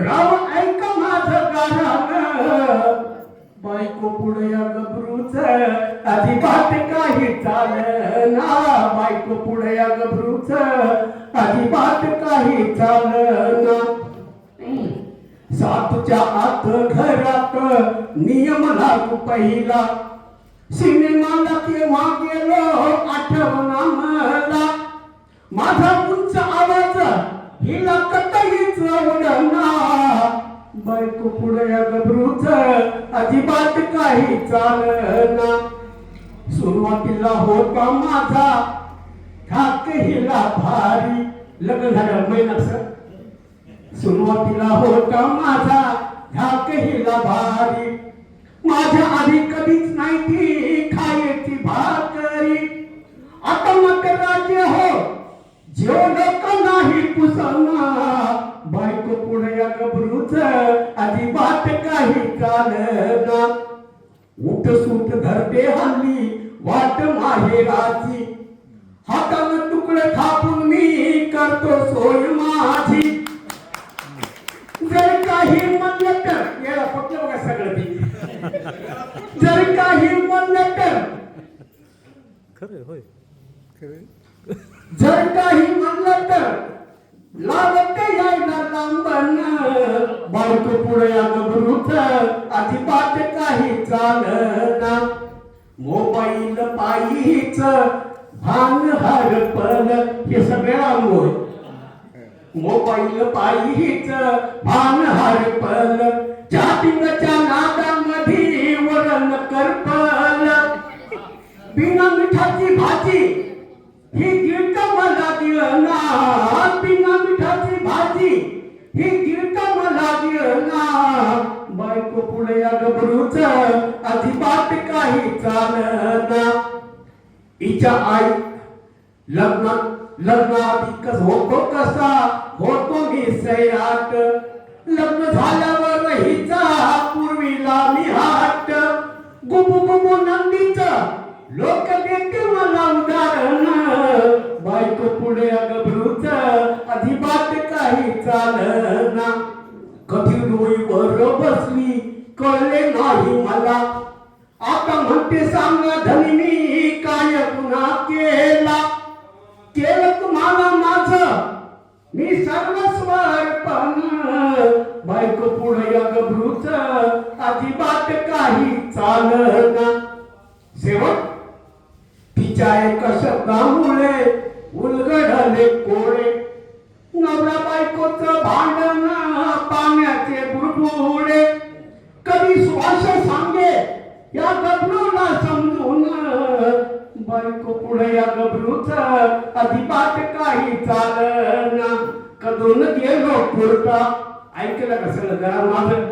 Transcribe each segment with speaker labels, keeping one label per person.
Speaker 1: राव ऐक माझं गाणं, बायको पुढे या गबरूच अजिबात काही चालना, बायको पुढे या गबरूच अजिबात काही चालना. सातच्या आत घरात नियम लागू पहिला, सिनेमाला केव्हा गेलो आठवणा मला, माझा उंच आवाज हिला कतहीच आवडना, बायको पुढे या गबरूच अजिबात काही चालना. सुरुवातीला होता माझा ठाक हिला भारी, लग्न झालं महिन्याचं. सुरुवातीला होता माझा ठाक हिला भारी, माझ्या आधी कधीच नाही ती खायची भाकरी. आता मग राज्य हो जेव लोक नाही पुसना, बायको पुढे या गबरूच अजिबात काही चालना. उठ सूट धरते हल्ली वाट माहेराची, हातानं तुकडे थापून मी करतो सोय माझी. जर काही म्हणलं तर याला फक्त बघा सगळं ती, जर काही म्हणलं तर
Speaker 2: खरं होय,
Speaker 1: जर काही म्हणलं तर लागत यायला लांबन, बायको पुढे या गबरूच अजिबात काही चालना. मोबाईल पायीच भान हरपल, हे सगळं अंगोय. मोबाईल पायीच भान हरपल, चॅटिंगच्या नादामध्ये वरण करपल. बिना मिठाची भाजी ही गिळत मला दिलना, बिना मिठाची भाजी ही गिळत मला दिलना, बायको पुढे या गबरूच अजिबात काही चालना. हिच्या आई लग्नाआधी होतो कसा होतो मी सैराट, लग्न झाल्यावर हिचा पूर्वीला मी हाट. गुबू गुबू नंदीच लोक देते मला उदाहरण, बायको पुढे या गबरूच अजिबात काही चालना. कधी डोईवर बसली कळले नाही मला, आता म्हणते सांगा धनी मी काय गुन्हा केला. केलं तुम्हाला माझं मी सर्वस्व अर्पण, बायको पुढे या गबरूच अजिबात काही चालना. शेवट तिच्या एका शब्दामुळे उलगडले कोळे, नवरा बायकोचं भांडण पाण्याचे बुडबुडे. कधी श्वास सांगे या गबरूला समजून, बायको पुढे या गबरूच अजिबात काही चालना. कधून गेलो पुरता, ऐकलं कसं जरा माझं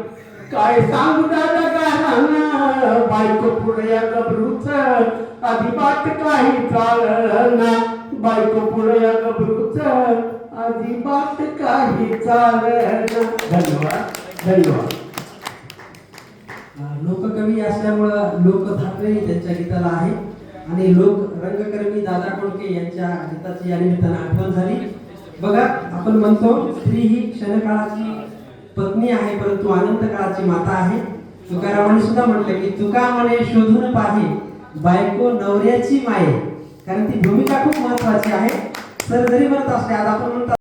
Speaker 1: काय सांगू दादा गाणं, बायको पुढे या गबरूच अजिबात काही चालना, बायको पुढे या गबरूच अजिबात काही चालना. धन्यवाद धन्यवाद.
Speaker 3: लोककवी असल्यामुळं लोकधात्रे त्यांच्या गीताला आहे आणि लोक रंगकर्मी दादा कोळके यांच्या गीताची या निमित्तानं आठवण झाली. बघा आपण म्हणतो स्त्री ही क्षणकाळाची पत्नी आहे परंतु अनंत काळाची माता आहे. तुकारामाने सुद्धा म्हटलं की तुका म्हणे शोधून पाहे बायको नवऱ्याची माये, कारण ती भूमिका खूप महत्वाची आहे. सर जरी म्हणत असले आज आपण म्हणतो